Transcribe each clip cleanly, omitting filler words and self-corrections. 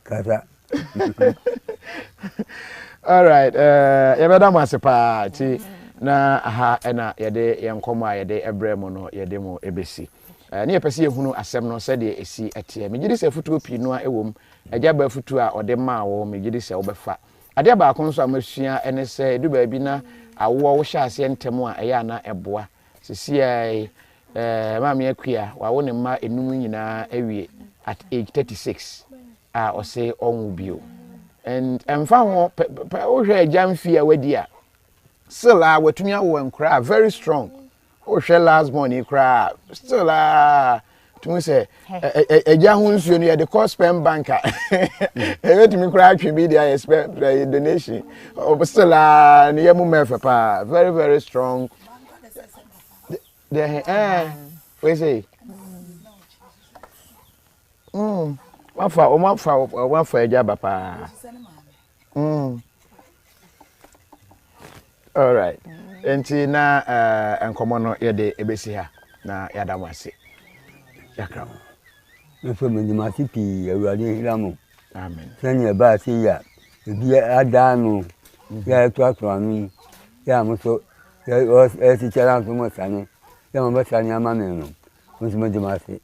Kasa. All right. Yabeda masipa ti na aha ena yede yenkomo a yede ebremo no yede mo ebesi. Ne yepese yehunu asem no se de esi atie. Megidi se futuo pi no a ewom. Agya ba futuo a ode ma wo megidi se obefa. Ade ba akon so amasua ene se edu ba bi na awo wo hya ase ntemu a eya na eboa. Sisi maami akua wa wo ne ma enum nyina awie at age 36 or say on bio and found o hwe jam fia wadi a still watumi awo nkra very strong o hwe last morning kra still to say eja hu nsuo no the cost spend banker wetumi kra atwe bi dia expect donation o still ne yamu mefa pa very very strong the we say wafa eja bapa all right enti na enkomo no yede ebesi ha na yada mwase yakra Nso menimasi pi awurade hiramu. amen Sani ba se ya ebi adanu ya to atwanu ya muso ya si chara so mo sani ya mo sani amame no muso menimasi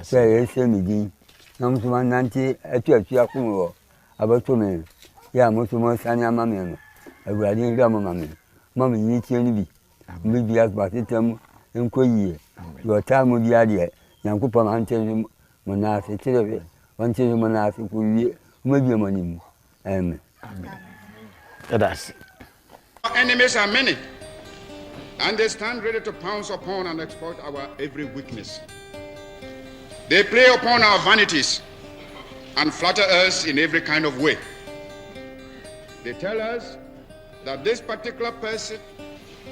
se ya se mi din na muso nanti atu akunu abato me ya muso mo sani amame no awurade hiramu mame mama ni tie ni bi mi bi asba tetem enkoyie yo tamu bi ade yankupa mante monase tirebe wante monase kuwie umabi amanim amen that's Our enemies are many, and they stand ready to pounce upon and exploit our every weakness. They play upon our vanities and flatter us in every kind of way. They tell us that this particular person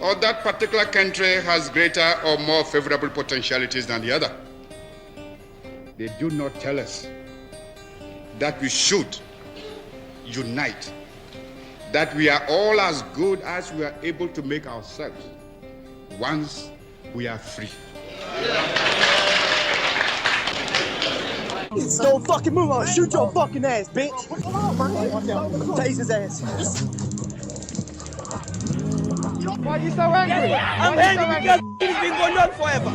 or that particular country has greater or more favorable potentialities than the other. They do not tell us that we should unite, that we are all as good as we are able to make ourselves once we are free. Don't fucking move on. Shoot your fucking ass, bitch. Tase his ass. Why are you so angry? I'm angry because it's been going on forever.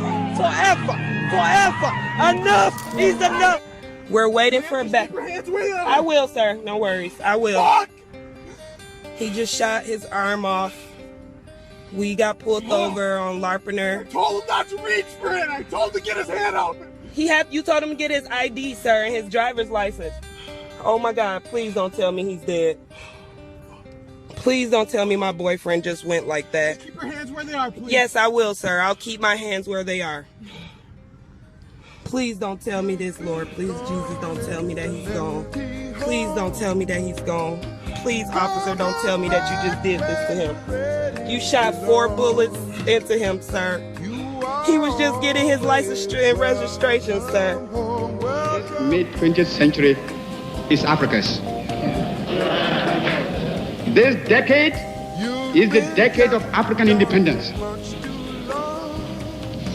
Forever. Enough is enough. We're waiting for Beck. I will, sir. No worries. I will. Fuck. He just shot his arm off. We got pulled over on Larpener. I told him not to reach for it. I told him to get his hand out. You told him to get his ID, sir, and his driver's license. Oh my God, please don't tell me he's dead. Please don't tell me my boyfriend just went like that. Keep your hands where they are, please. Yes, I will, sir. I'll keep my hands where they are. Please don't tell me this, Lord. Please, Jesus, don't tell me that he's gone. Please don't tell me that he's gone. Please, officer, don't tell me that you just did this to him. You shot 4 bullets into him, sir. He was just getting his license and registration, sir. Mid-20th century is Africa's. This decade is the decade of African independence.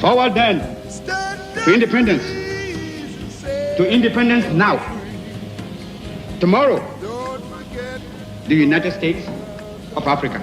Forward then to independence. To independence now. Tomorrow, the United States of Africa.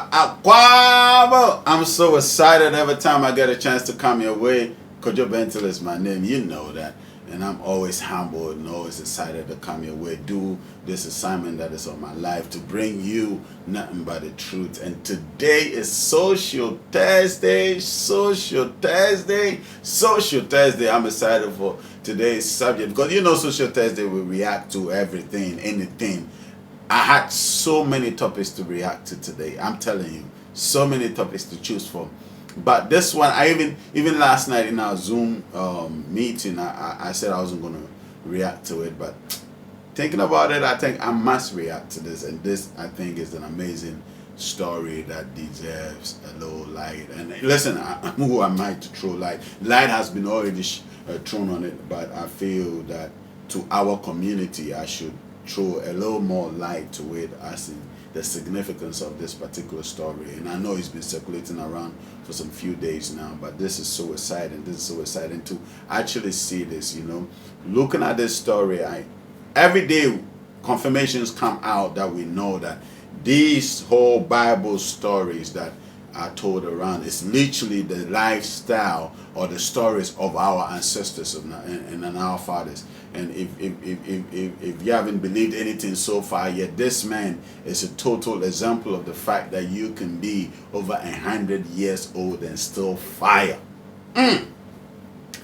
Aquaba. I'm so excited every time I get a chance to come your way. Kojo Bentil is my name. You know that. and I'm always humbled and always excited to come your way, do this assignment that is on my life to bring you nothing but the truth. And today is Social Thursday. I'm excited for today's subject because you know Social Thursday we react to everything, anything. I had so many topics to react to today. I'm telling you, so many topics to choose from. But this one, I even last night in our Zoom meeting, I said I wasn't going to react to it. But thinking about it, I think I must react to this. And this, I think, is an amazing story that deserves a little light. And listen, who am I to throw light? Light has been already thrown on it. But I feel that to our community, I should throw a little more light to it as in the significance of this particular story. And I know it's been circulating around for some few days now, but this is so exciting. This is so exciting to actually see this, you know. Looking at this story, every day confirmations come out that we know that these whole Bible stories that are told around is literally the lifestyle or the stories of our ancestors and our fathers. And if you haven't believed anything so far yet, this man is a total example of the fact that you can be over 100 years old and still fire.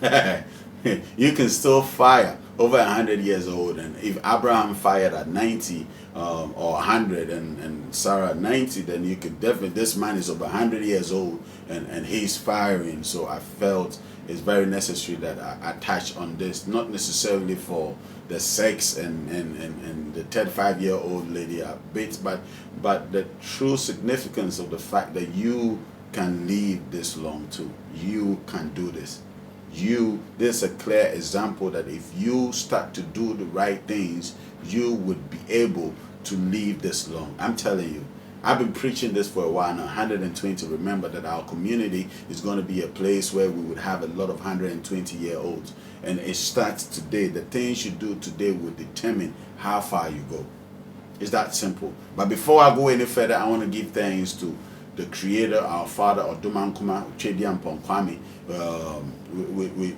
You can still fire over 100 years old. And if Abraham fired at 90 or 100 and Sarah at 90, then you could definitely, this man is over 100 years old and he's firing. So I felt it's very necessary that I touch on this, not necessarily for the sex and the 35-year-old lady bits, but the true significance of the fact that you can live this long too. You can do this. There's a clear example that if you start to do the right things, you would be able to live this long. I'm telling you. I've been preaching this for a while now, 120. Remember that our community is going to be a place where we would have a lot of 120-year-olds. And it starts today. The things you do today will determine how far you go. It's that simple. But before I go any further, I want to give thanks to the Creator, our Father, Odumankuma, Uchediam Ponkwami.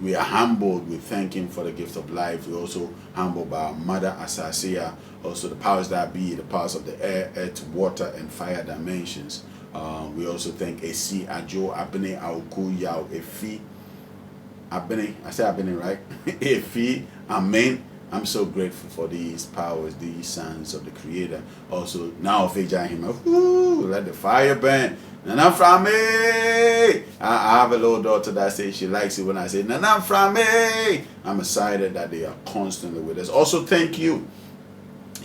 We are humbled. We thank Him for the gift of life. We're also humbled by our Mother Asasia, also the powers that be, the powers of the air, earth, water, and fire dimensions. We also thank Esi, Ajo, Abene, Auku, Yao, Efi, Abene, I say Abene, right? Efi, Amen. I'm so grateful for these powers, these sons of the Creator. Also, now of him, let the fire burn. Nana from me. I have a little daughter that says she likes it when I say Nana from me. I'm excited that they are constantly with us. Also, thank you.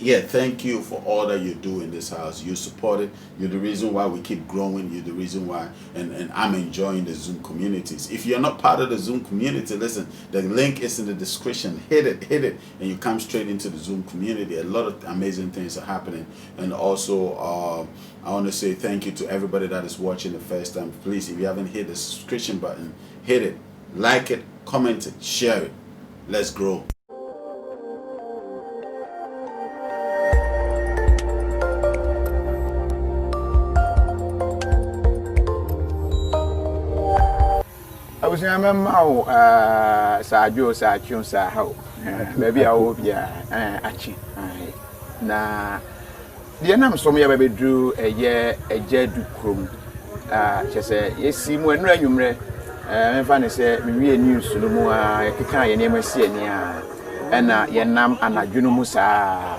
Yeah, thank you for all that you do in this house. You support it. You're the reason why we keep growing. You're the reason why, and I'm enjoying the Zoom communities. If you're not part of the Zoom community, listen, the link is in the description. Hit it, and you come straight into the Zoom community. A lot of amazing things are happening. And also, I want to say thank you to everybody that is watching the first time. Please, if you haven't hit the subscription button, hit it, like it, comment it, share it. Let's grow. I was a man, Sajo, Sachun, Saho, maybe I will be Achi. Na the name some year baby drew a year a jedu crum. She said, yes, see, when Ranumre, and Fanny said, we news to the more, I can't name a senior, and Yanam and a Junumusa,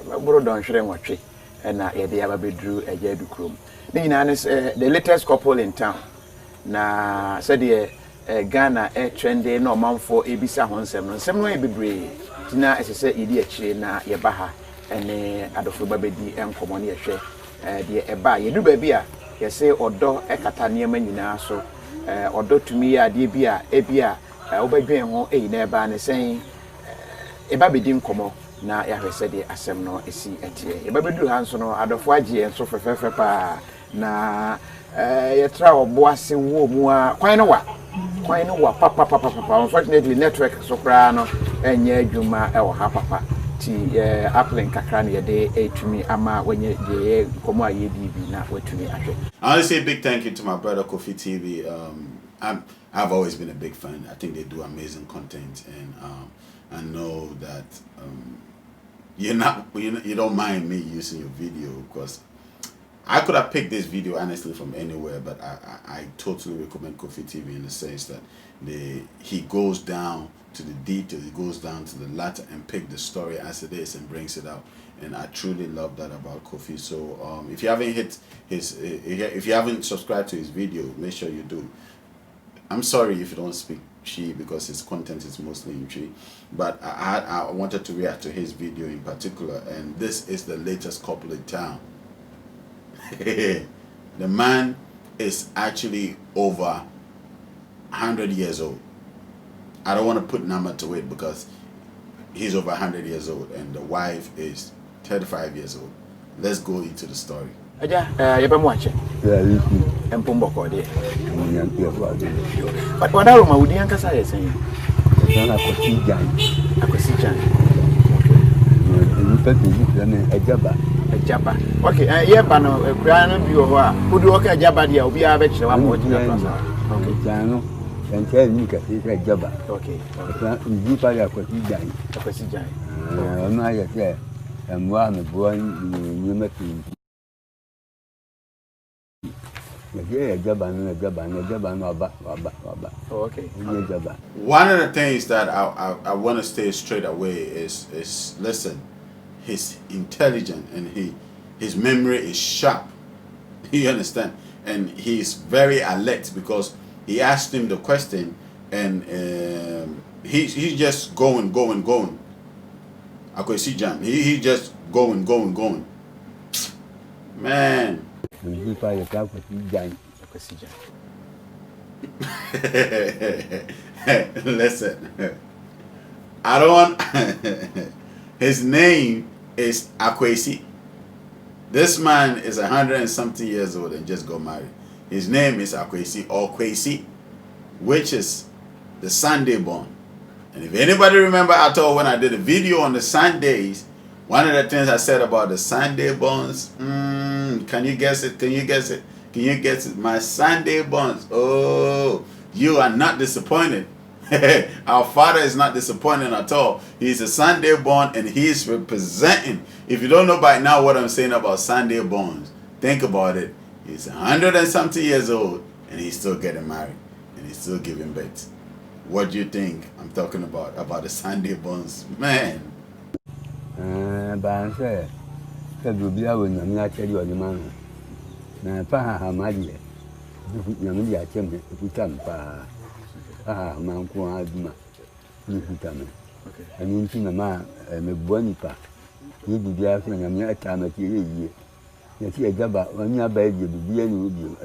Brodon Shremochi, and the other baby drew a jedu crum. The latest couple in town. Na said Ghana trendy no man for ebisa honsem no nsem no ebebre tina esese yedi akire na ye ba ha ene adofo babedi enkomo ne yehwe de eba yedu ba bi a yese odo ekata niema nyina so odo tumi ya de bi a ebia obadwen ho eyina eba ne sen eba bedi nkomo na yahwese de asem no esi etie eba bedu hanso no adofo agye enso fefefe pa na yetra oboase wo mu a kwan no wa papa unfortunately network so kra no enye adwuma e wo ha papa ti appling kakra no ye de etumi ama wenye de komo ayedi bi na watumi ahwe. I want to say a big thank you to my brother Kofi TV. I've always been a big fan. I think they do amazing content, and I know that you don't mind me using your video, because I could have picked this video honestly from anywhere, but I totally recommend Kofi TV in the sense that he goes down to the detail, he goes down to the latter and pick the story as it is and brings it out. And I truly love that about Kofi. So if you haven't if you haven't subscribed to his video, make sure you do. I'm sorry if you don't speak Chi, because his content is mostly in Chi, but I wanted to react to his video in particular, and this is the latest couple in town. The man is actually over 100 years old. I don't want to put number to it because he's over 100 years old and the wife is 35 years old. Let's go into the story. Aja, you been watching? Yeah, you see. And Pumboko, dear. Yeah, But what are my would you say? Saying, I could see Jan. I could see Jan. A jabba. A jabba. Okay, yeah, Pano, a grand view of what? Who do okay, Jabba, will be a vegetable. Okay, Jano, and tell me that it's a jabba. Okay, you probably could see Jan. I could see Jan. I'm not yet, and one of boy, you met me. Yeah, okay. One of the things that I want to say straight away is listen, he's intelligent and his memory is sharp. You understand? And he's very alert, because he asked him the question and he's just going. I could see John. He just going. Man. Listen, I don't want his name is Akwesi. This man is 100 and something years old and just got married. His name is Akwesi or Kwesi, which is the Sunday born. And if anybody remember at all when I did a video on the Sundays, one of the things I said about the Sunday bonds, can you guess it? Can you guess it? My Sunday bonds. Oh, you are not disappointed. Our father is not disappointed at all. He's a Sunday born and he's representing. If you don't know by now what I'm saying about Sunday bonds, think about it. He's 100 and something years old and he's still getting married and he's still giving birth. What do you think I'm talking about the Sunday bonds? Man. But I said, you'll be able to tell you the man. Now, Paha, my dear, you are champion, if you come, Mount Kuadma, you come. And in Mamma, and a bonipa, you be after a time at year. You see a jabba, when you are baby, be a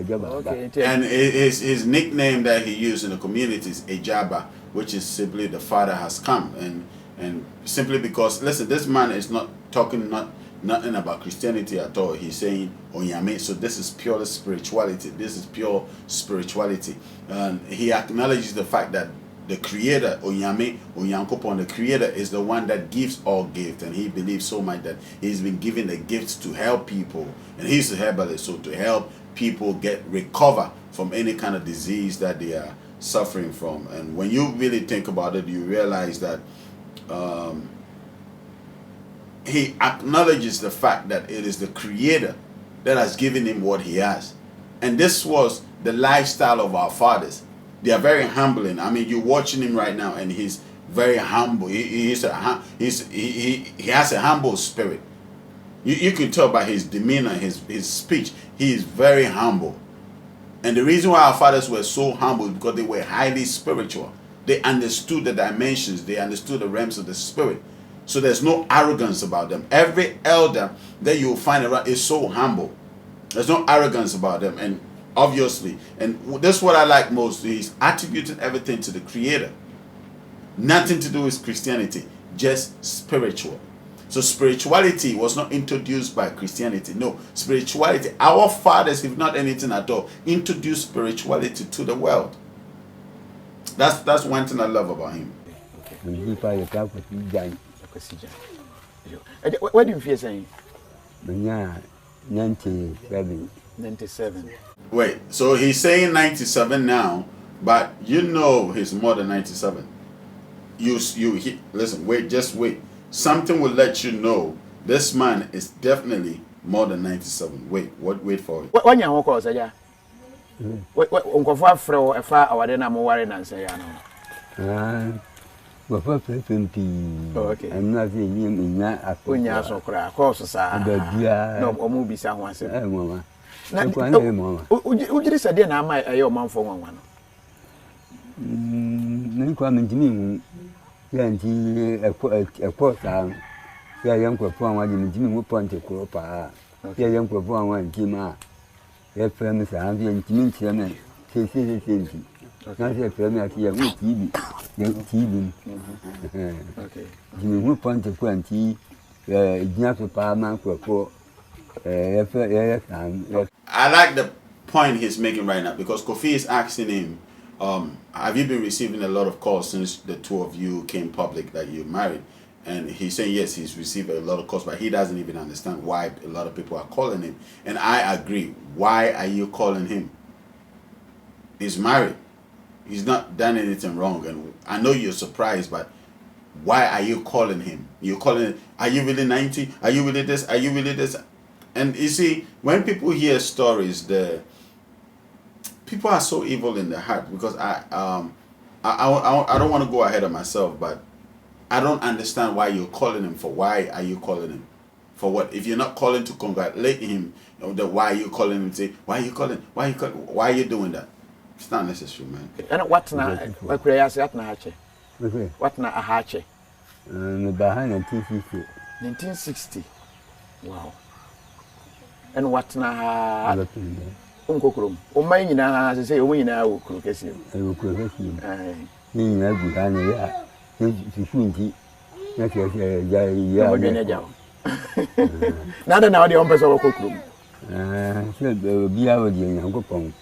jabba. And his nickname that he used in the community is a jabba, which is simply the father has come. And simply because, listen, this man is not talking nothing about Christianity at all. He's saying Onyame. So this is purely spirituality. This is pure spirituality. And he acknowledges the fact that the creator, Onyame, Onyankopon, the creator, is the one that gives all gifts. And he believes so much that he's been given the gifts to help people. And he's a herbalist, so to help people recover from any kind of disease that they are suffering from. And when you really think about it, you realize that he acknowledges the fact that it is the creator that has given him what he has. And this was the lifestyle of our fathers. They are very humbling. I mean, you're watching him right now and he's very humble. He has a humble spirit. You can tell by his demeanor, his speech. He is very humble. And the reason why our fathers were so humble is because they were highly spiritual. They understood the dimensions. They understood the realms of the spirit. So there's no arrogance about them. Every elder that you'll find around is so humble. There's no arrogance about them. And obviously, and this is what I like most, he's attributed everything to the creator. Nothing to do with Christianity, just spiritual. So spirituality was not introduced by Christianity. No, spirituality, our fathers, if not anything at all, introduced spirituality to the world. That's one thing I love about him. What do you feel saying? 97. 97. Wait, so he's saying 97 now, but you know he's more than 97. Listen, wait, just wait. Something will let you know this man is definitely more than 97. Wait for it. When you walk out, yeah. Uncle Fafro, a far our dinner more worried and say, well, for 20. Okay. I'm not seeing him in that. When you so cry, of course, sir. No, or movie someone said, Mamma. Would you say, then I might a your man for one? No coming to me. A quart time. Yeah, young perform one Jimmy who point to Cropa. Yeah, young perform one Jima. Yeah, famous and Jimmy Chairman. Say, not a premier here with TV. Okay. Jimmy who point to Quanti. Ignacio Parman for I like the point he's making right now because Kofi is asking him, have you been receiving a lot of calls since the two of you came public that you're married? And he's saying yes, he's received a lot of calls, but he doesn't even understand why a lot of people are calling him. And I agree. Why are you calling him? He's married. He's not done anything wrong. And I know you're surprised, but why are you calling him? You're calling him, are you really 90? Are you really this? Are you really this? And you see, when people hear stories, people are so evil in their heart because I don't want to go ahead of myself, but I don't understand why you're calling him for. Why are you calling him? For what? If you're not calling to congratulate him, why are you calling him? Say, why are you calling? Why are you calling? Why are you doing that? It's not necessary, man. And what now? What prayers at Nache? What now a hatche? Behind 1960. 1960. Wow. And what now? Uncle Krum. Oh, my, as I say, we now cook as you. I will cook as you. You know, behind now the umpires of Cookroom. Be our dear Uncle Pong.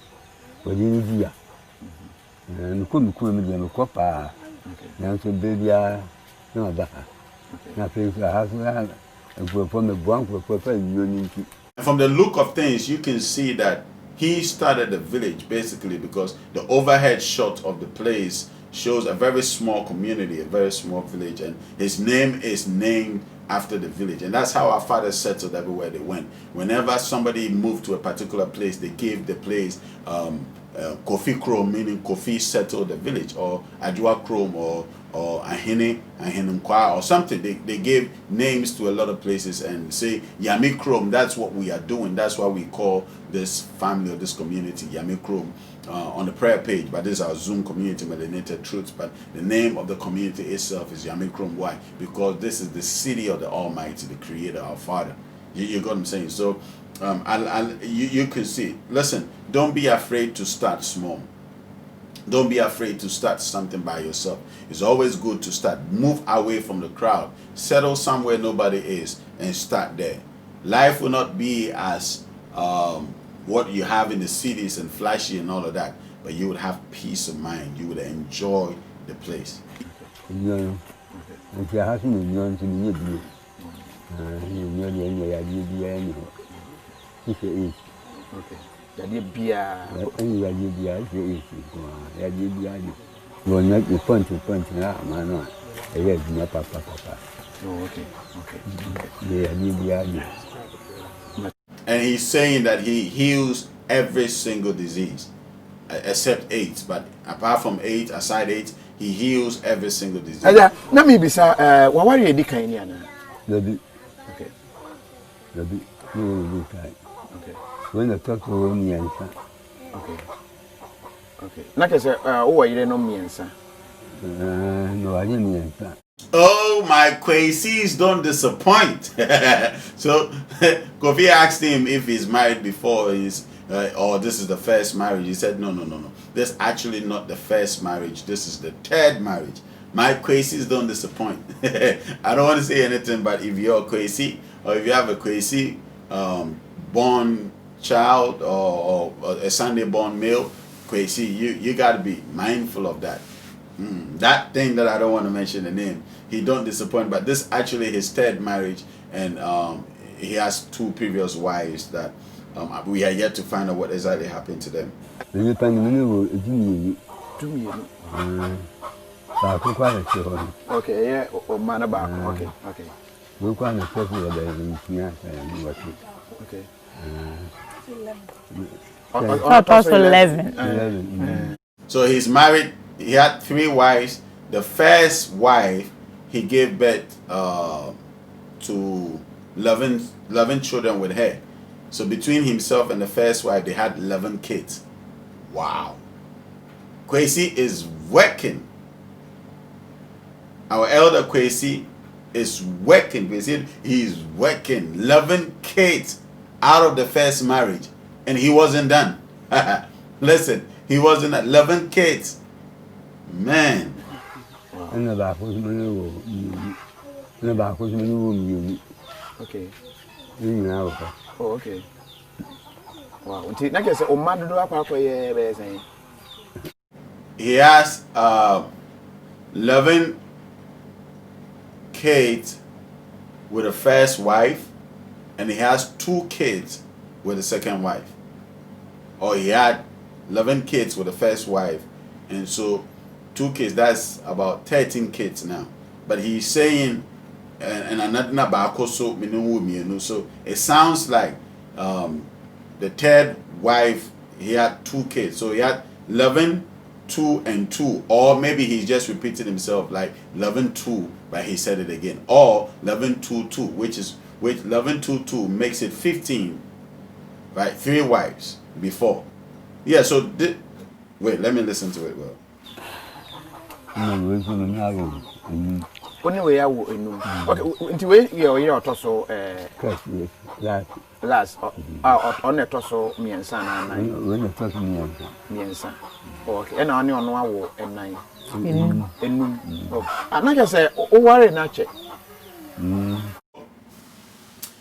But in India. And couldn't come with a copper. Now to baby, no, that. Nothing to have from the bank for unity. From the look of things, you can see that he started the village basically because the overhead shot of the place shows a very small community, a very small village, and his name is named after the village. And that's how our fathers settled everywhere they went. Whenever somebody moved to a particular place, they gave the place Kofi Krom, meaning Kofi settled the village, or Adwa Krom, or Ahene Nkwa, or something. They gave names to a lot of places and say Yami Krom, that's what we are doing. That's why we call this family or this community Yami Krom on the prayer page. But this is our Zoom community, Melanated Truths. But the name of the community itself is Yami Krom. Why? Because this is the city of the Almighty, the Creator, our Father. You got what I'm saying? So you can see. Listen, don't be afraid to start small. Don't be afraid to start something by yourself. It's always good to start. Move away from the crowd. Settle somewhere nobody is and start there. Life will not be as what you have in the cities and flashy and all of that, but you would have peace of mind. You would enjoy the place. Okay. Beer. And he's saying that he heals every single disease except AIDS, but apart from AIDS, aside AIDS, he heals every single disease. Let me be sir. What are you doing? Okay. Okay. When I talk to me, okay. Okay. Like I said, oh, you don't know me, sir. No, I didn't answer. Oh, my Quaisies don't disappoint. So Kofi asked him if he's married before or this is the first marriage. He said, no. This is actually not the first marriage. This is the third marriage. My Quaisies don't disappoint. I don't want to say anything, but if you're a Quaisi or if you have a Quaisi born child or a Sunday born male, Quaisi, you got to be mindful of that. That thing that I don't want to mention the name, he don't disappoint, but this actually his third marriage, and he has two previous wives that we are yet to find out what exactly happened to them. Dumienu. Baako kwa na se ho. Okay, yeah, o man back. Okay, okay. We kwa na se ho da ntia ni watu. Okay. 11. So he's married, he had 3 wives. The first wife, he gave birth to 11 children with her. So between himself and the first wife, they had 11 kids. Wow. Kwesi is working. Our elder Kwesi is working. He's working. 11 kids out of the first marriage. And he wasn't done. Listen, he wasn't 11 kids. Man. Okay. Oh, okay. Wow. He has 11 kids with the first wife, and he has 2 kids with the second wife. Or he had 11 kids with the first wife, and so 2 kids, that's about 13 kids now. But he's saying, and another bako so minimum, so it sounds like the third wife, he had 2 kids. So he had 11, 2, and 2. Or maybe he just repeated himself like 11, 2, but he said it again. Or 11, 2, 2, which 11, 2, 2 makes it 15, right? 3 wives before. Yeah, so wait, let me listen to it well. Anyway, okay, until we also last on the torso, Miensan, Miensan. Okay, and on your and 9. And I just say, oh, worry, not check.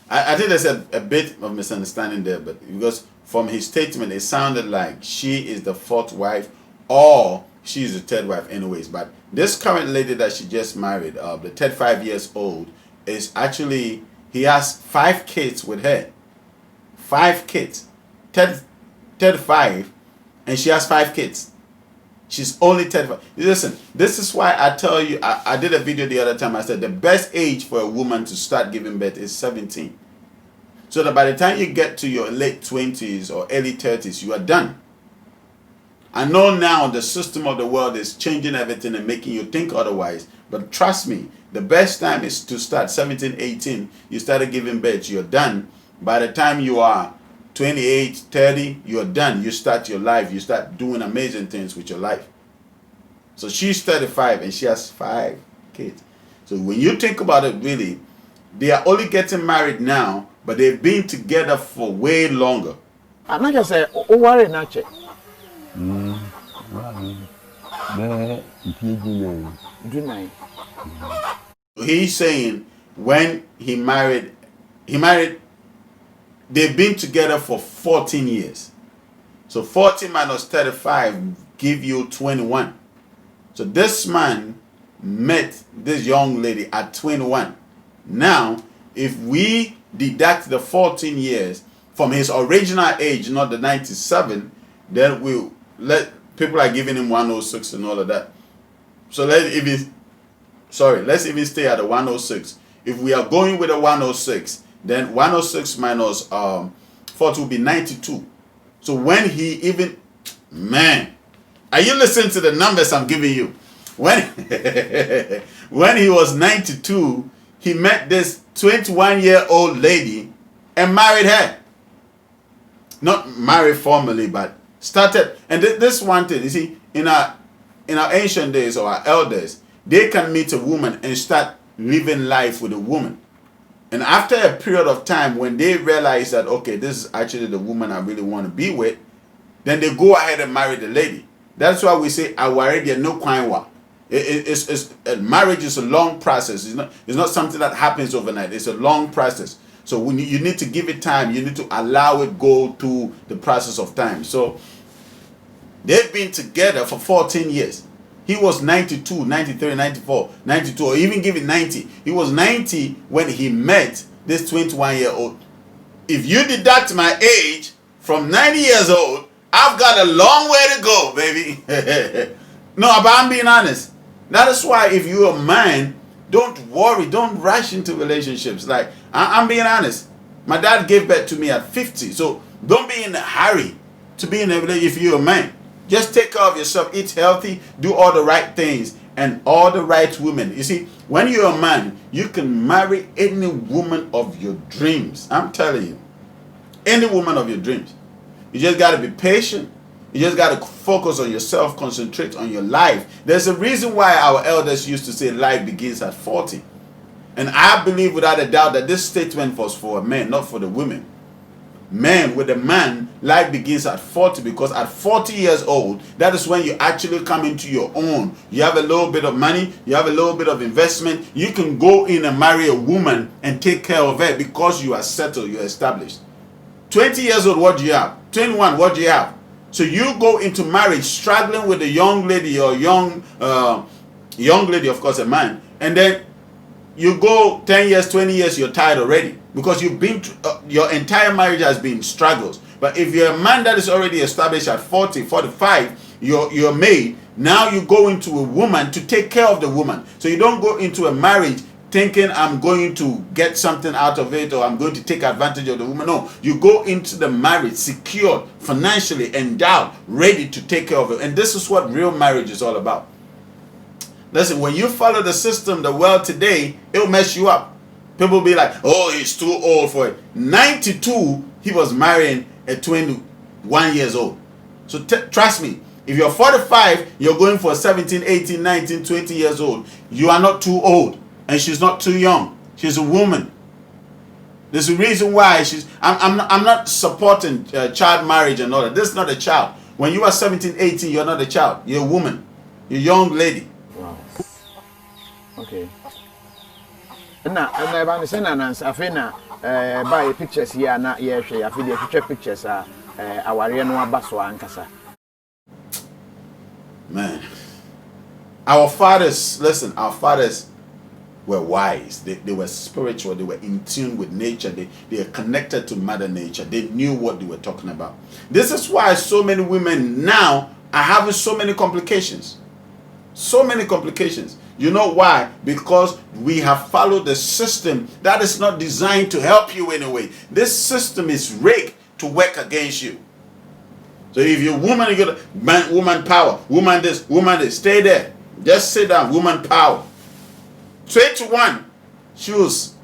I think there's a bit of misunderstanding there, but because from his statement, it sounded like she is the 4th wife or she is the 3rd wife anyways. But this current lady that she just married, the 35 years old, is actually, he has 5 kids with her. 5 kids. 35, and she has 5 kids. She's only 35. Listen, this is why I tell you, I did a video the other time, I said the best age for a woman to start giving birth is 17. So that by the time you get to your late 20s or early 30s, you are done. I know now the system of the world is changing everything and making you think otherwise. But trust me, the best time is to start 17, 18. You started giving birth, you're done. By the time you are 28, 30, you're done. You start your life. You start doing amazing things with your life. So she's 35 and she has 5 kids. So when you think about it, really, they are only getting married now, but they've been together for way longer. And like I said, oh, worry, not check. He's saying when he married, they've been together for 14 years. So 40 minus 35 give you 21. So this man met this young lady at 21. Now, if we deduct the 14 years from his original age, not the 97, then we'll let people are giving him 106 and all of that. So let's even stay at the 106. If we are going with a 106, then 106 minus 40 will be 92. So when he even, man, are you listening to the numbers I'm giving you? When when he was 92, he met this 21-year-old lady and married her. Not married formally, but started. And this one thing, you see, in our ancient days or our elders, they can meet a woman and start living life with a woman. And after a period of time, when they realize that, okay, this is actually the woman I really want to be with, then they go ahead and marry the lady. That's why we say, "Awaredi no kwainwa." Marriage is a long process. It's not something that happens overnight. It's a long process. So you need to give it time. You need to allow it go through the process of time. So they've been together for 14 years. He was 92, 93, 94, 92, or even give it 90. He was 90 when he met this 21-year-old. If you deduct my age from 90 years old, I've got a long way to go, baby. No, but I'm being honest. That is why if you're a man, don't worry, don't rush into relationships. Like, I'm being honest. My dad gave birth to me at 50, so don't be in a hurry to be in a relationship if you're a man. Just take care of yourself, eat healthy, do all the right things, and all the right women. You see, when you're a man, you can marry any woman of your dreams. I'm telling you, any woman of your dreams. You just got to be patient. You just got to focus on yourself, concentrate on your life. There's a reason why our elders used to say life begins at 40. And I believe without a doubt that this statement was for men, not for the women. Men, with a man, life begins at 40, because at 40 years old, that is when you actually come into your own. You have a little bit of money, you have a little bit of investment. You can go in and marry a woman and take care of her because you are settled, you're established. 20 years old, what do you have? 21, what do you have? So you go into marriage struggling with a young lady or young lady, of course, a man, and then you go 10 years, 20 years, you're tired already because you've been your entire marriage has been struggles. But if you're a man that is already established at 40, 45, you're made. Now you go into a woman to take care of the woman. So you don't go into a marriage thinking I'm going to get something out of it or I'm going to take advantage of the woman. No, you go into the marriage secured, financially endowed, ready to take care of it. And this is what real marriage is all about. Listen, when you follow the system, the world today, it'll mess you up. People be like, oh, he's too old for it. 92, he was marrying at 21 years old. So trust me, if you're 45, you're going for 17, 18, 19, 20 years old. You are not too old. And she's not too young. She's a woman. There's a reason why I'm not supporting child marriage and all that. This is not a child. When you are 17, 18, you're not a child. You're a woman. You're a young lady. Wow. Okay. Now, I'm understand and I feel now buy pictures here na I feel the picture pictures are our no abaswa ankasa. Man. Our fathers, listen, our fathers were wise. They were spiritual. They were in tune with nature. They are connected to Mother Nature. They knew what they were talking about. This is why so many women now are having so many complications. So many complications. You know why? Because we have followed the system that is not designed to help you in a way. This system is rigged to work against you. So if you're a woman, you got woman power, woman this, stay there. Just sit down, woman power. 21, she was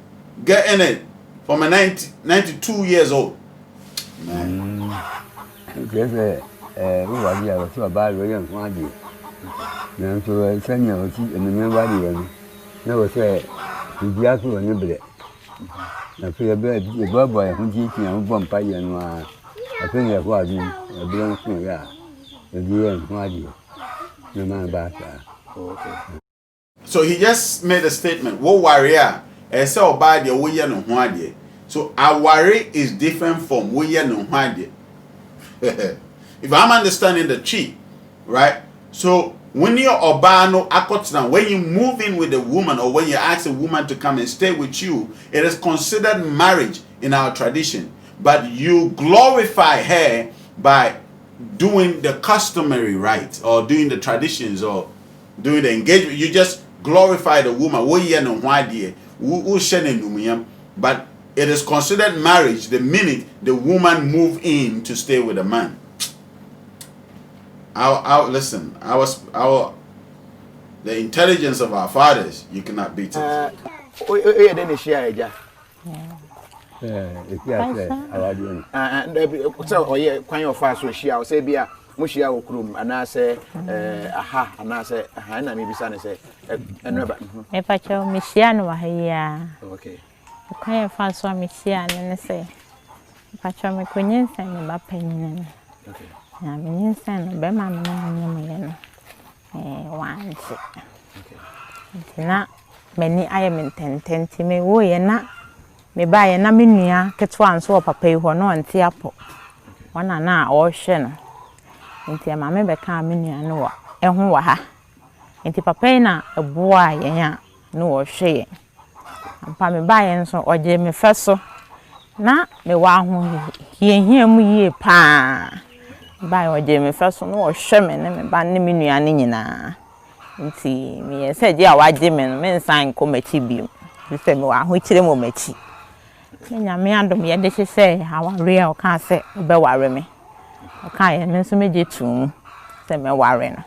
getting it from a 92 years old. Man. Now, so I send you and the nobody never say, you be out on your bed. I feel a bed, a boy who teaching a vampire and I think I've got you, a blank thing, yeah. The dear and wadi. No man about that. Okay. So he just made a statement. What warrior? I saw by the way no wadi. So our worry is different from we no wadi. If I'm understanding the chi, right? So when you're Obano Akotna, when you move in with a woman or when you ask a woman to come and stay with you, it is considered marriage in our tradition. But you glorify her by doing the customary rites or doing the traditions or doing the engagement. You just glorify the woman. But it is considered marriage the minute the woman move in to stay with a man. Listen, the intelligence of our fathers, you cannot beat it. Mushia okrum anase aha anase aha na me bisa ne se enweba e fa cho mishia no wahia. Okay. Kwa fa so mishia ne se fa cho me konyensa ne ba panyina. Okay. Na me nyensa no be ma me nyem no wanti. Okay. Na meni aye mentententi me wo ye na me ba ye na me nua ketwa nso papa yi ho no anti apo. Wana na o hwe no. Nti mama be ka menua no wa eho wa ha. Nti papa na eboa yen no wo hwe yen. Ampa me ba yen so oje me feso na me wa ho hiehia mu yie pa. Ba o je me first no o hwe me ne me ba ne me nua ne nyina. Nti me ye se je a waje me no me nsan ko machi bi. Se me wa ho kire mo machi. Me nyame adom ye de hye aware a o ka se be ware me. O ka ye me nso me je tum se me ware no.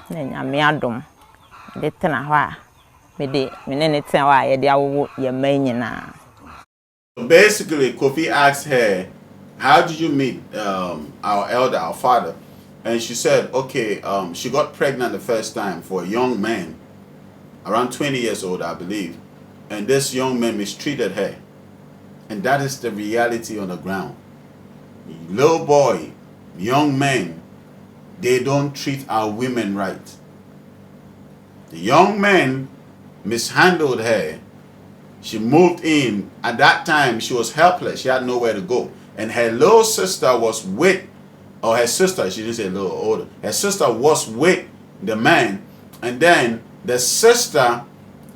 Na nyame adom de tena ho a me de me ne tena ho a ye de awo ye man nyina. Basically, Kofi asked her, how did you meet our elder, our father? And she said, okay, she got pregnant the first time for a young man, around 20 years old, I believe. And this young man mistreated her. And that is the reality on the ground. Little boy, young men, they don't treat our women right. The young man mishandled her. She moved in. At that time, she was helpless. She had nowhere to go. And her little sister was with, or her sister, she didn't say a little older. Her sister was with the man. And then the sister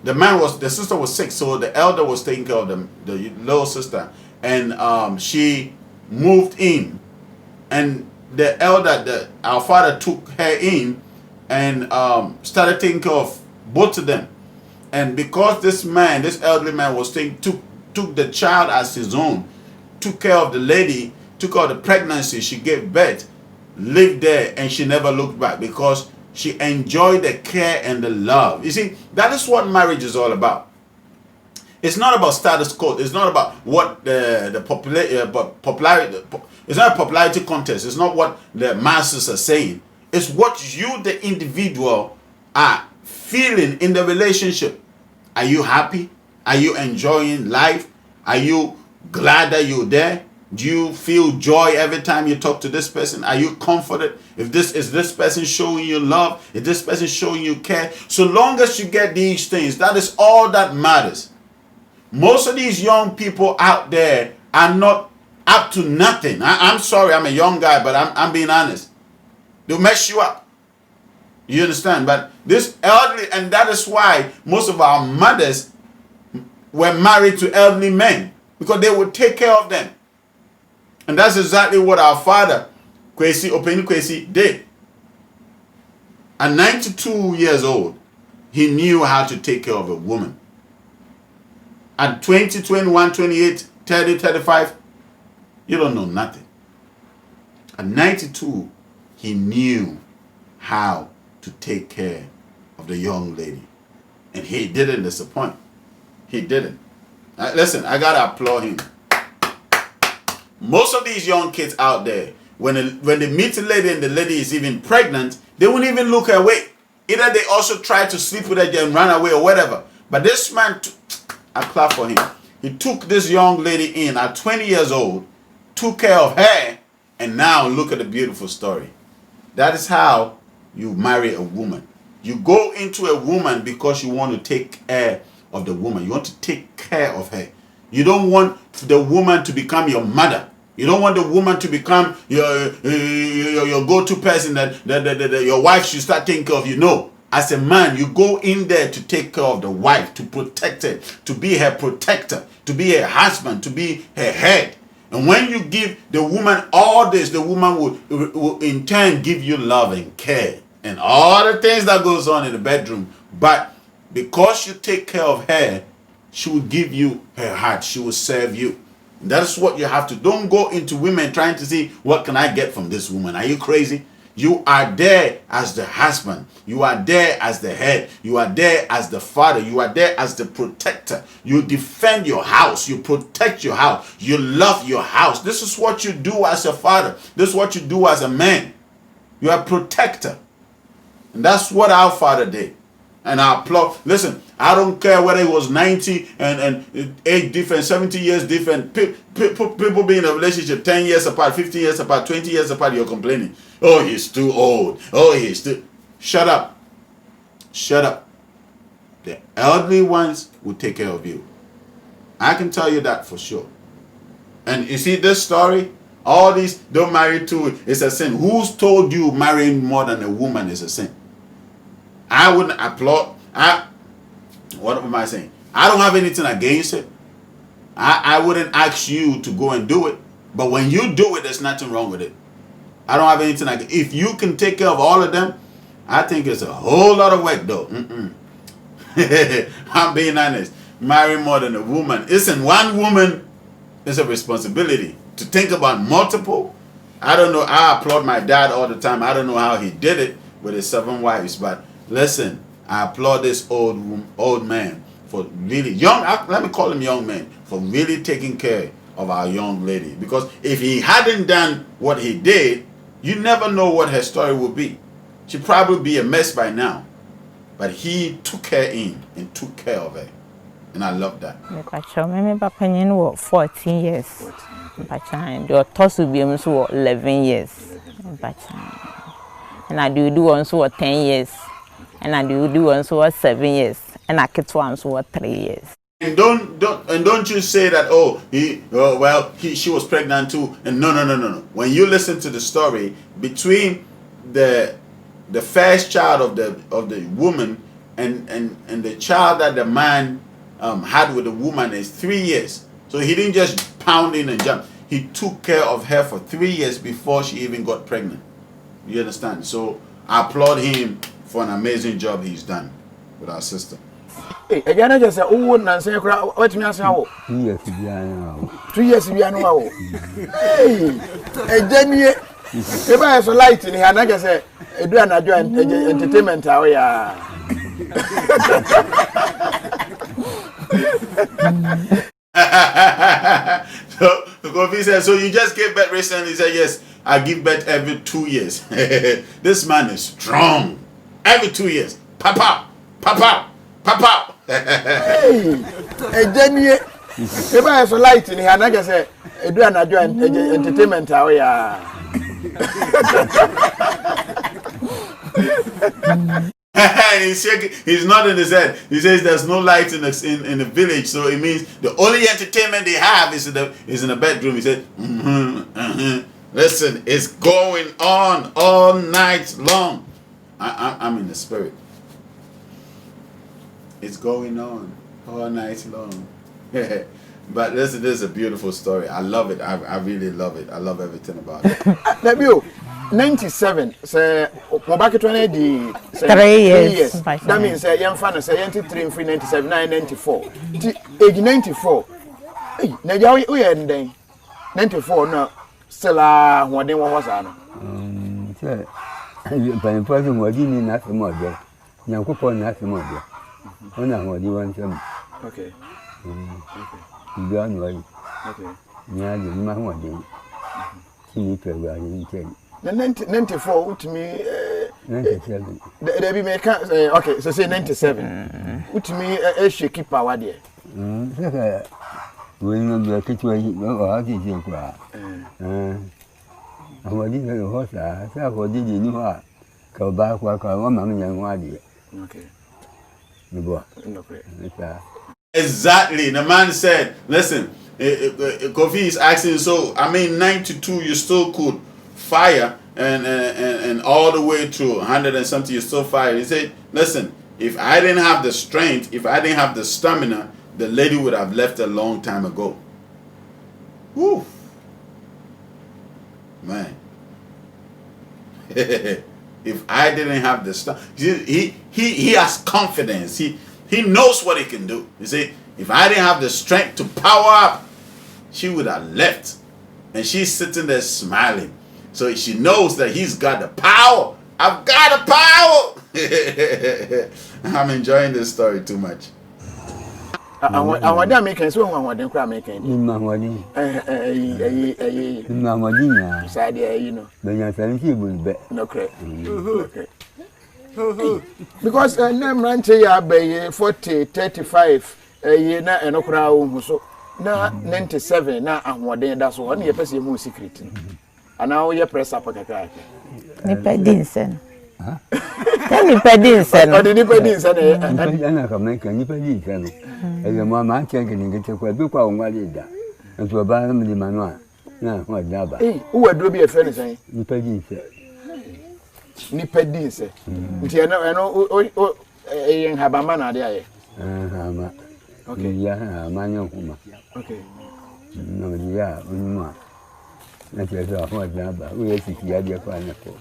was sick. So the elder was taking care of the little sister. And she moved in. And the elder, our father took her in and started taking care of both of them. And because this elderly man took the child as his own, took care of the lady, took care of the pregnancy, she gave birth, lived there, and she never looked back because she enjoyed the care and the love. You see, that is what marriage is all about. It's not about status quo. It's not about what the popularity. It's not a popularity contest. It's not what the masses are saying. It's what you, the individual, are feeling in the relationship. Are you happy? Are you enjoying life? Are you glad that you're there? Do you feel joy every time you talk to this person? Are you comforted? Is this person showing you love? Is this person showing you care? So long as you get these things, that is all that matters. Most of these young people out there are not up to nothing. I'm sorry, I'm a young guy, but I'm being honest. They'll mess you up. You understand? But this elderly, and that is why most of our mothers were married to elderly men, because they would take care of them. And that's exactly what our father, Openi Kwesi, did. At 92 years old, he knew how to take care of a woman. At 20, 21, 28, 30, 35, you don't know nothing. At 92, he knew how to take care of the young lady. And he didn't disappoint. He didn't. Listen, I gotta applaud him. Most of these young kids out there, when they meet a lady and the lady is even pregnant, they won't even look her way. Either they also try to sleep with her and run away or whatever. But this man, I clap for him. He took this young lady in at 20 years old, took care of her, and now look at the beautiful story. That is how you marry a woman. You go into a woman because you want to take care of the woman. You want to take care of her. You don't want the woman to become your mother. You don't want the woman to become your go-to person that your wife should start taking care of you. No. As a man, you go in there to take care of the wife, to protect her, to be her protector, to be her husband, to be her head. And when you give the woman all this, the woman will in turn give you love and care and all the things that goes on in the bedroom. But because you take care of her, she will give you her heart. She will serve you. That's what you have to. Don't go into women trying to see, what can I get from this woman? Are you crazy? You are there as the husband. You are there as the head. You are there as the father. You are there as the protector. You defend your house. You protect your house. You love your house. This is what you do as a father. This is what you do as a man. You are a protector. And that's what our father did. And I applaud. Listen, I don't care whether it was 90 and age different, 70 years different. People be in a relationship 10 years apart, 15 years apart, 20 years apart, you're complaining. Oh, he's too old. Oh, he's too... Shut up. Shut up. The elderly ones will take care of you. I can tell you that for sure. And you see this story? All these, don't marry two, it's a sin. Who's told you marrying more than a woman is a sin? I wouldn't applaud. What am I saying? I don't have anything against it. I wouldn't ask you to go and do it. But when you do it, there's nothing wrong with it. I don't have anything like it. If you can take care of all of them, I think it's a whole lot of work though. I'm being honest. Marry more than a woman. Listen, one woman is a responsibility. To think about multiple, I don't know. I applaud my dad all the time. I don't know how he did it with his 7 wives, but listen, I applaud this old man for really let me call him young man, for really taking care of our young lady. Because if he hadn't done what he did, you never know what her story would be. She'd probably be a mess by now. But he took her in and took care of her. And I love that. Me 14 years. The toss will be 11 years. And I do ones who 10 years. And I do ones who 7 years. And I get ones who 3 years. And don't you say that she was pregnant too. And no. When you listen to the story, between the first child of the woman and the child that the man had with the woman is 3 years. So he didn't just pound in and jump. He took care of her for 3 years before she even got pregnant. You understand? So I applaud him for an amazing job he's done with our sister. Hey, again, I just say, oh, Nancy, what me answer? 2 years to be an 2 years to be an hour. Hey, a Jenny, if I have a light in here, I can say, I do an entertainment. So Kofi said, so you just gave birth recently? He said, yes, I give birth every 2 years. This man is strong. Every 2 years. Pop out. Hey, Jenny, if I have a light in here, I can say, I do an entertainment. He's not in his head. He says there's no light in the village, so it means the only entertainment they have is in the bedroom. He said, listen, it's going on all night long. I'm in the spirit. It's going on all night long. But listen, this is a beautiful story. I love it. I really love it. I love everything about it. 97, say, back to 20 3 years. That means young fan say 93 free 97, 94. Age 94. Hey, now we are then 94 now. Still, what they was on. Sir, but person was in nothing more there. Now, coupon nothing more there. Oh, no, what do you want them? Okay. You don't know. Okay. Yeah, you know what they need to 94 to me 97. There be make okay, so say 97. Which me a shaky power there. When you get to how did you cry? I was in the horse. I said, what did you know? Go back, walk on one young one. Okay. Exactly. The man said, listen, Kofi is asking, so I mean 92 you still could fire and all the way to 100 and something you still fire. He said, listen, if I didn't have the strength, if I didn't have the stamina, the lady would have left a long time ago. Woo. Man. If I didn't have the stuff, he has confidence. He knows what he can do. You see, if I didn't have the strength to power up, she would have left. And she's sitting there smiling. So she knows that he's got the power. I've got the power. I'm enjoying this story too much. I want to make so I want to make it. In my wedding, in my wedding, side, you know. then you're telling people, no credit. Because I am ranting by 40, 35 a year now and a crowd. So now 97 now I'm what that's one year person more secret. And now you press up a crack. Nipedinsen. Nipedinsen. Or the Nipedinsen. And I can make a Nipedinsen. And the mamma checking get to quite look on what is that. And to a bottom the manual. Now, what dabba? Who would be a friend saying? Nipedinsen. Nipedinsen. I know a have a man there. Okay, yeah, manual. Okay. No, yeah, na che so ho na ba we si ya dia kwa na ko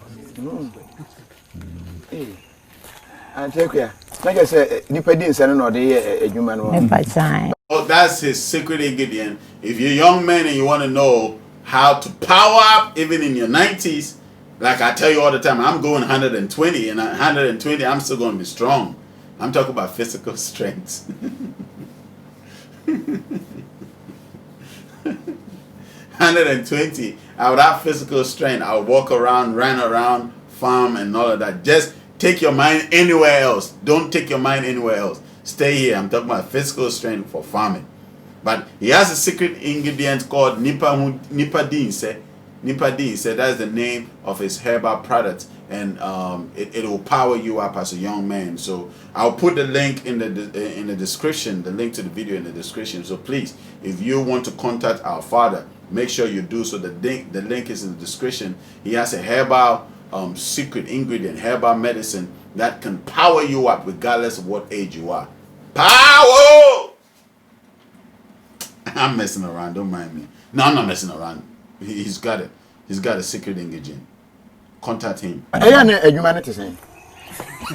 and take care like I say nipa din se no de adwuma no oh, that's his secret ingredient. If you're a young man and you want to know how to power up even in your 90s, like I tell you all the time, I'm going 120 and 120 I'm still going to be strong. I'm talking about physical strength. 120, I would have physical strength. I would walk around, run around, farm and all of that. Just take your mind anywhere else. Don't take your mind anywhere else. Stay here. I'm talking about physical strength for farming. But he has a secret ingredient called Nipadine. Nipadine said that's the name of his herbal product, and it will power you up as a young man. So I'll put the link in the description, the link to the video in the description. So please, if you want to contact our father, make sure you do so. The link is in the description. He has a herbal secret ingredient, herbal medicine that can power you up regardless of what age you are. Power! I'm messing around, don't mind me. No, I'm not messing around. He's got it. He's got a secret ingredient. Contact him. Adwuma na te say.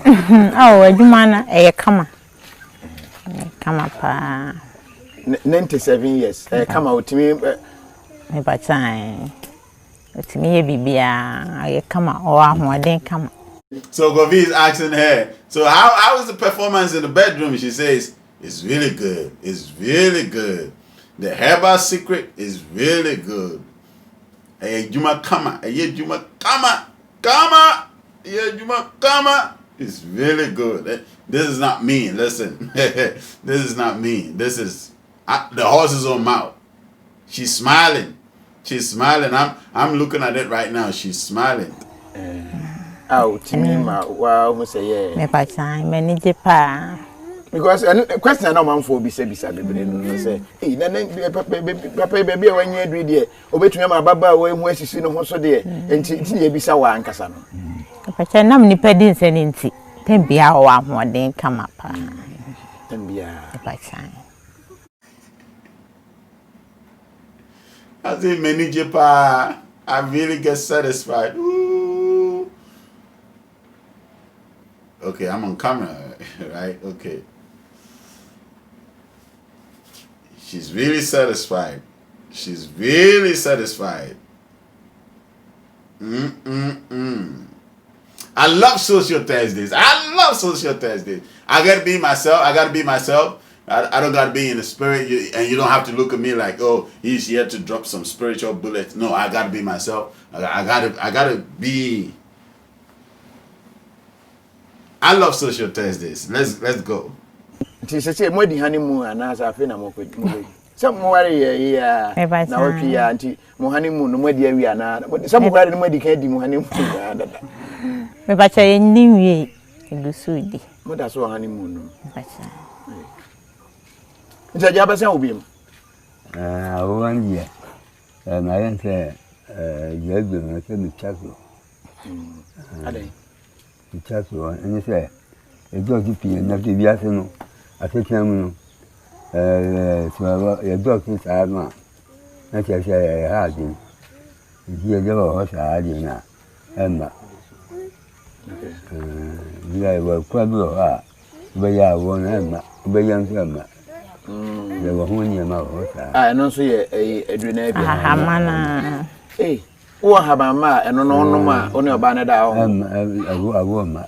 Oh, adwuma na kama. Kama pa. 97 years. Kama otimi me bachan. Otimi ye bibia, kama o ahoden kama. So Govi is asking her, so how is the performance in the bedroom? She says, it's really good. It's really good. The herbal secret is really good. Juma kama, Juma kama, Juma kama. It's really good. This is not me. Listen, this is not me. This is the horse's own mouth. She's smiling. She's smiling. I'm looking at it right now. She's smiling. Out, Timima, wow, say, me bachan, manage pa. Because question no man for be say no say eh na papa baby when you read there obetumi ma baba we hu asisi no ho so de enti ye bisa wa ankasa no papa nam nipa din se ni nti tembia o ahoden kama pa tembia papa I say manage pa I really get satisfied. Ooh. Okay, I'm on camera, right? Okay. She's really satisfied. She's really satisfied. I love Social Thursdays. I love Social Thursdays. I gotta be myself. I don't gotta be in the spirit. And you don't have to look at me like, oh, he's here to drop some spiritual bullets. No, I gotta be myself. I gotta be. I love Social Thursdays. Let's go. Ti say mo di honeymoon anasa afi na mo ko some mo ware ya na wotwe ya nti mo honeymoon no mo di awi ana some ware no mo di kan di mo honeymoon dada me bacha ye nwie elusu di mo da so honeymoon no bacha nti ja ba se obiem one year na yen say ye gbe na se mi chaso adai mi chaso and say e do ki pin na ti bia se no atetia mu no so ye do ki sa ma na che che ha di ye je ba ho sa di na emma ya wa kwa do ha be ya wo na emma be yan so emma ye wa hu ni ma ho sa no so ye edru na bia ha mana wo ha ba ma eno no no ma oni oba na da ho awu ma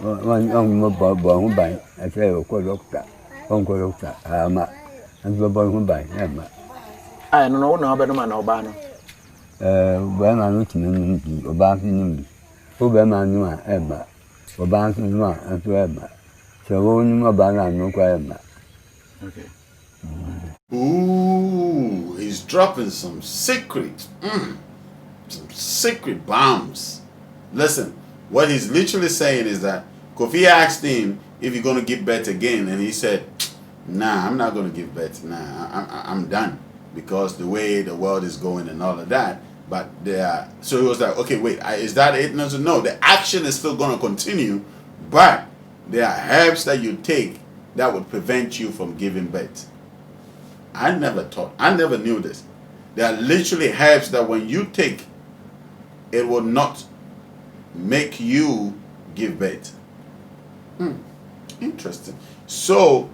on mo bo hu ban I say ko doctor on ko doctor ama an bo hu ban emma no no no oba no ma na oba no ba ma no tinu ni oba fi ni o ba ma nu a emma oba fi nu a an so emma so wo ni mo ba na no kwa emma okay Ooh, he's dropping some secret bombs. Listen, what he's literally saying is that Kofi asked him if he's going to give birth again, and he said, nah, I'm not going to give birth. Nah, I'm done, because the way the world is going and all of that. But so he was like, okay, wait, is that it? No, the action is still going to continue, but there are herbs that you take that would prevent you from giving birth. I never knew this. There are literally herbs that when you take, it will not make you give birth. Interesting. So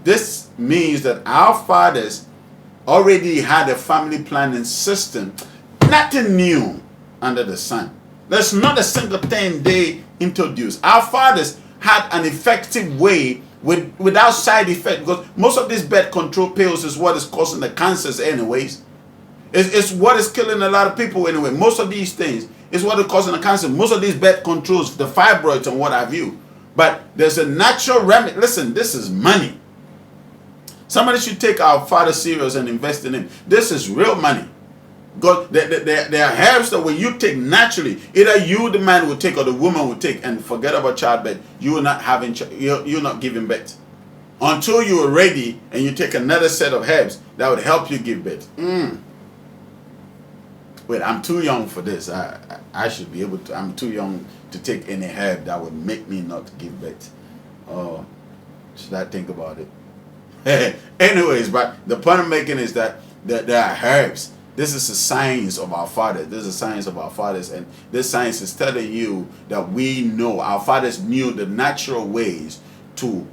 this means that our fathers already had a family planning system. Nothing new under the sun. There's not a single thing they introduced. Our fathers had an effective way without side effect, because most of these birth control pills is what is causing the cancers anyways. It's what is killing a lot of people anyway. Most of these things is what is causing the cancer. Most of these birth controls, the fibroids and what have you. But there's a natural remedy. Listen, this is money. Somebody should take our father serious and invest in him. This is real money. God, there are herbs that when you take naturally, either you, the man, will take or the woman will take, and forget about childbirth. You will not having, you're not giving birth until you are ready, and you take another set of herbs that would help you give birth. Wait, I'm too young for this. I should be able to. I'm too young to take any herb that would make me not give birth. Oh, should I think about it? Anyways, but the point I'm making is that there are herbs. This is the science of our fathers. This is the science of our fathers. And this science is telling you that we know, our fathers knew the natural ways to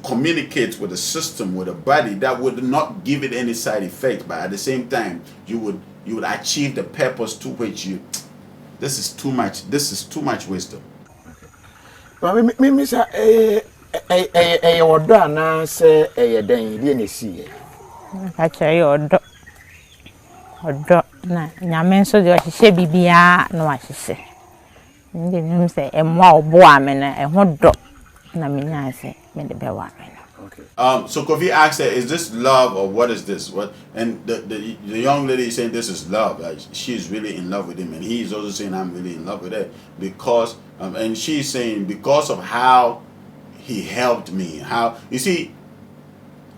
communicate with the system, with the body, that would not give it any side effect. But at the same time, you would achieve the purpose to which you. This is too much. This is too much wisdom. Odo na nyame nso de ohihye bibia na wahihye ndi nim se emwa obo amena eho do na menya se me de be wa amena. So Kofi asked her, is this love or what is this? What? And the young lady is saying this is love. She's really in love with him, and he's also saying I'm really in love with her because and she's saying because of how he helped me. How, you see,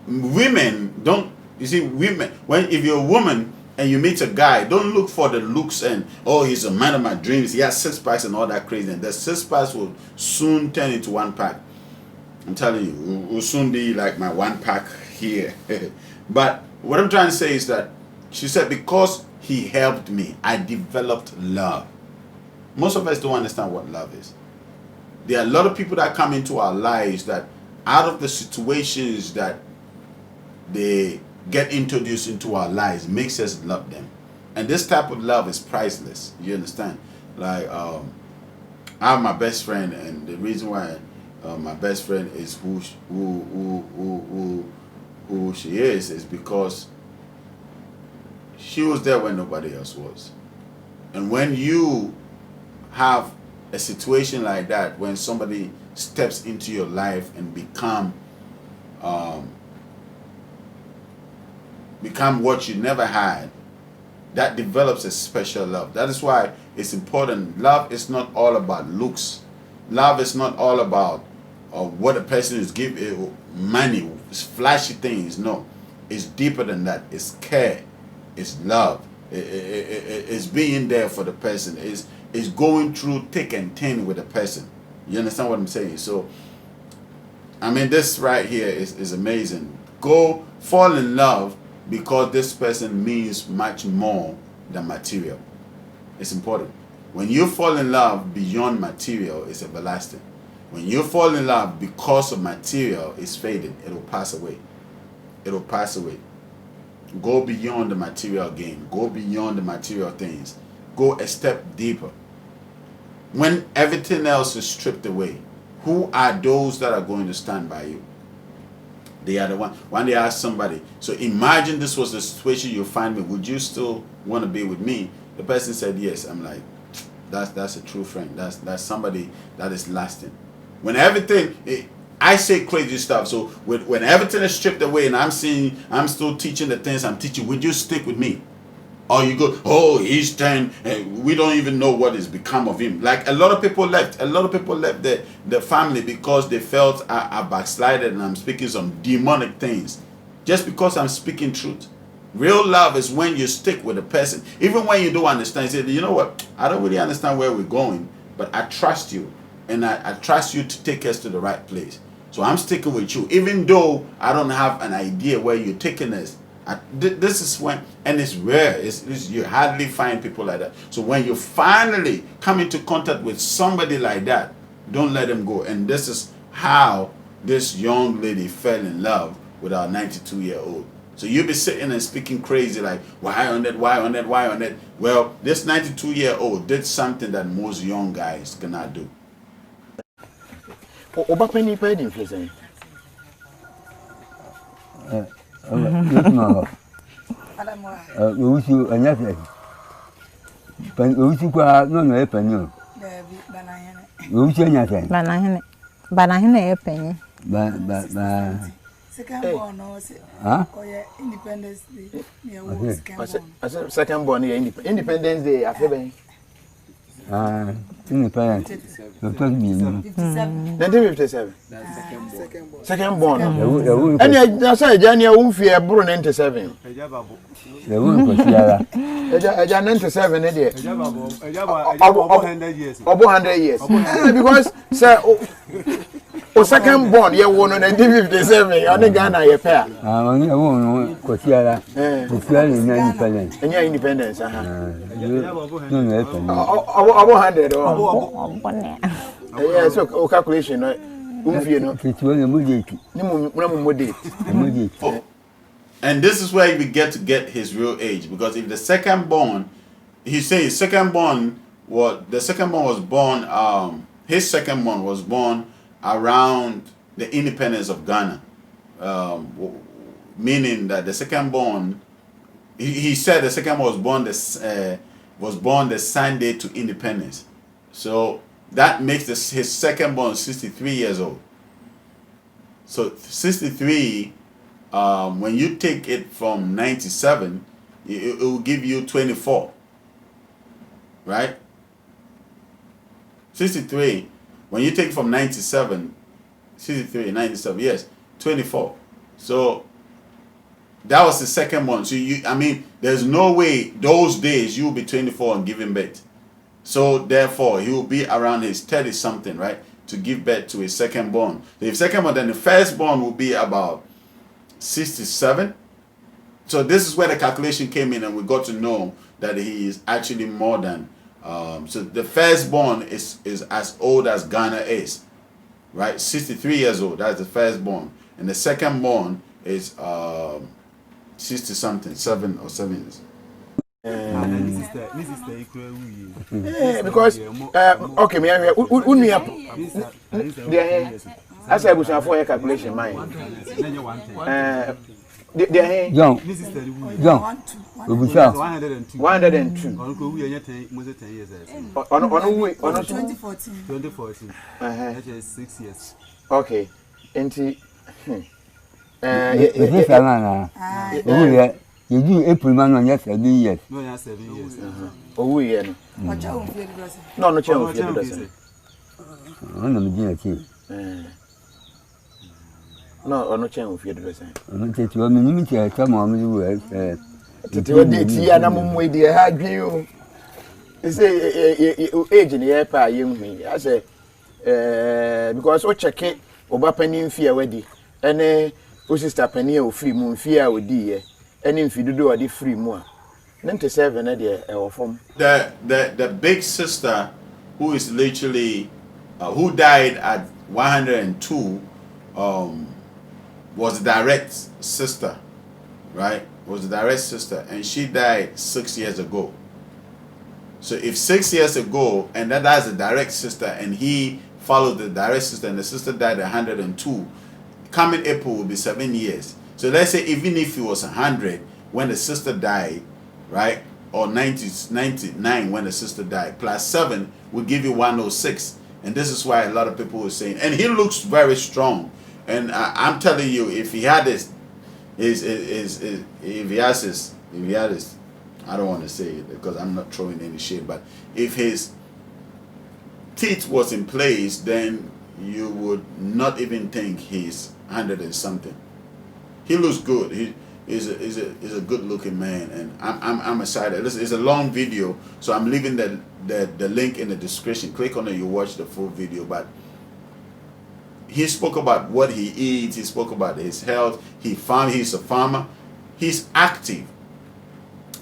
women don't. You see, women, if you're a woman and you meet a guy, don't look for the looks and, oh, he's a man of my dreams, he has 6 packs and all that crazy. And the 6 packs will soon turn into 1 pack. I'm telling you, will soon be like my 1 pack here. But what I'm trying to say is that she said, because he helped me, I developed love. Most of us don't understand what love is. There are a lot of people that come into our lives that out of the situations that they get introduced into our lives makes us love them, and this type of love is priceless. You understand? Like I have my best friend, and the reason why my best friend is who she is because she was there when nobody else was. And when you have a situation like that, when somebody steps into your life and become what you never had, that develops a special love. That is why it's important. Love is not all about looks. Love is not all about what a person is giving, money, flashy things. No, it's deeper than that. It's care, it's love, it's being there for the person, it's going through thick and thin with the person. You understand what I'm saying? So I mean, this right here is amazing. Go fall in love because this person means much more than material. It's important. When you fall in love beyond material, it's everlasting. When you fall in love because of material, it's fading. It will pass away. It will pass away. Go beyond the material game. Go beyond the material things. Go a step deeper. When everything else is stripped away, who are those that are going to stand by you? They are the one. When they ask somebody, so imagine this was the situation you find me, would you still want to be with me? The person said yes. I'm like, that's a true friend. That's somebody that is lasting. When everything, I say crazy stuff. So when everything is stripped away and I'm still teaching the things I'm teaching, would you stick with me? Or you go, oh, he's 10, and we don't even know what has become of him. Like a lot of people left. A lot of people left the family because they felt I backslided and I'm speaking some demonic things. Just because I'm speaking truth. Real love is when you stick with a person. Even when you don't understand. You say, you know what? I don't really understand where we're going, but I trust you. And I trust you to take us to the right place. So I'm sticking with you. Even though I don't have an idea where you're taking us, This is when, and it's rare. You hardly find people like that. So when you finally come into contact with somebody like that, don't let them go. And this is how this young lady fell in love with our 92-year-old. So you'll be sitting and speaking crazy like, why on that, why on that, why on that? Well, this 92-year-old did something that most young guys cannot do. Obapeni paid inflation. We wish you a nothing. We wish you no penny. We wish you nothing. Banana penny. Second born, no, Independence Day. Second born, Independence Day, I feel. Independent. 1957. Second born. And that's why Johnny won't fear born 97. They won't go here. 97, over 100 years. Because, sir, second born, you won 1957. On the Ghana, you pair. I won't go here. It's very independent. And your independence, no, over 100 or yes, so calculation. And this is where we get to get his real age, because if the second born, he says second born was born. His second born was born around the independence of Ghana, meaning that the second born. He said the second born was born the Sunday to independence, so that makes his second born 63 years old. So 63, when you take it from 97, it will give you 24, right? 63, when you take from 97, 63, 97, yes, 24. So that was the second one. So there's no way those days you'll be 24 and giving birth. So therefore, he will be around his 30 something, right, to give birth to his second born. If second born, then the first born will be about 67. So this is where the calculation came in, and we got to know that he is actually more than. So the firstborn is as old as Ghana is, right? 63 years old. That's the firstborn, and the secondborn is 60 something, 7 or 7 years. Because okay, me as I was for a calculation, mine. John, 102. On 2014. That is 6 years. Okay. You do April man on yes 7 years. No, yes 7 years. Oh, yeah. No, no, no, no change of your dressing. I'm take you a minute, come on, you will. You say, age in the air, young me. I say, because what check it, over penny fear wedding, and sister penny or free moon fear with dear, and if you do a free more. 97 or from the big sister who is literally who died at 102 was the direct sister, right? Was the direct sister, and she died 6 years ago. So if 6 years ago, and that's the direct sister, and he followed the direct sister, and the sister died at 102, coming April will be 7 years. So let's say even if he was 100 when the sister died, right, or 99 when the sister died, plus 7 will give you 106. And this is why a lot of people were saying, and he looks very strong. And I'm telling you, if he had this, if he had this, I don't want to say it because I'm not throwing any shade, but if his teeth was in place, then you would not even think he's 100 and something. He looks good. He is a good looking man, and I'm excited. Listen, it's a long video, so I'm leaving the link in the description. Click on it, you watch the full video. But he spoke about what he eats. He spoke about his health. He's a farmer. he's active.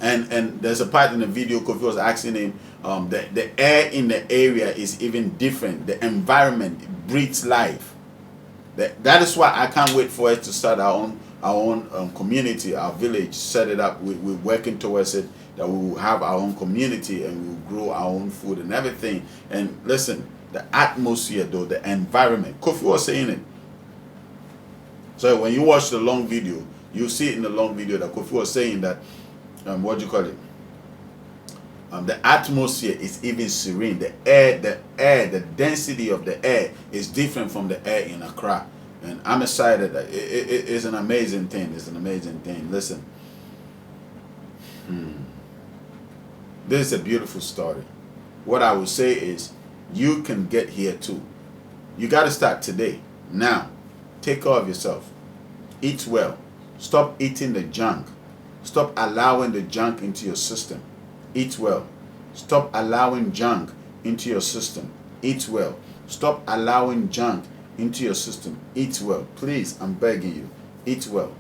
And there's a part in the video Kofi was asking him, the air in the area is even different. The environment breathes life. That is why I can't wait for us to start our own community, our village, set it up. We're working towards it, that we will have our own community and we will grow our own food and everything. And listen, the atmosphere though, the environment, Kofi was saying it. So when you watch the long video, you see it in the long video that Kofi was saying that, what do you call it? The atmosphere is even serene. The air, the density of the air is different from the air in Accra. And I'm excited. It's an amazing thing. It's an amazing thing. Listen, this is a beautiful story. What I would say is, you can get here too. You got to start today. Now, take care of yourself. Eat well. Stop eating the junk. Stop allowing the junk into your system. Eat well. Stop allowing junk into your system. Eat well. Stop allowing junk into your system. Eat well. Please, I'm begging you. Eat well.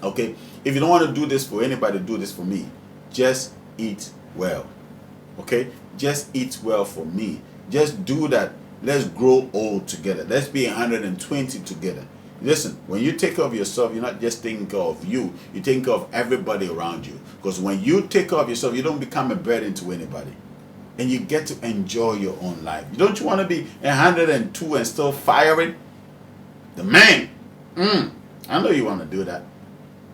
Okay? If you don't want to do this for anybody, do this for me. Just eat well. Okay? Just eat well for me. Just do that. Let's grow old together. Let's be 120 together. Listen, when you take care of yourself, you're not just taking care of you. You take care of everybody around you. Because when you take care of yourself, you don't become a burden to anybody. And you get to enjoy your own life. Don't you want to be 102 and still firing? The man. I know you want to do that.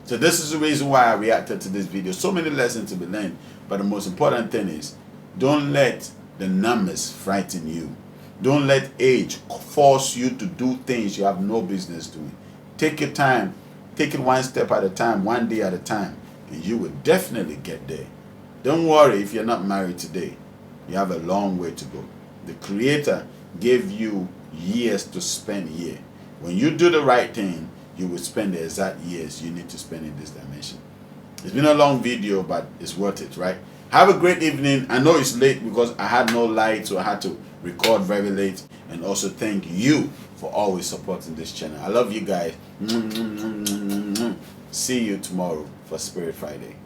So this is the reason why I reacted to this video. So many lessons to be learned. But the most important thing is, don't let the numbers frighten you. Don't let age force you to do things you have no business doing. Take your time. Take it one step at a time, one day at a time. And you will definitely get there. Don't worry if you're not married today. You have a long way to go. The Creator gave you years to spend here. When you do the right thing, you will spend the exact years you need to spend in this dimension. It's been a long video, but it's worth it, right? Have a great evening. I know it's late because I had no light, so I had to record very late. And also thank you for always supporting this channel. I love you guys. See you tomorrow for Spirit Friday.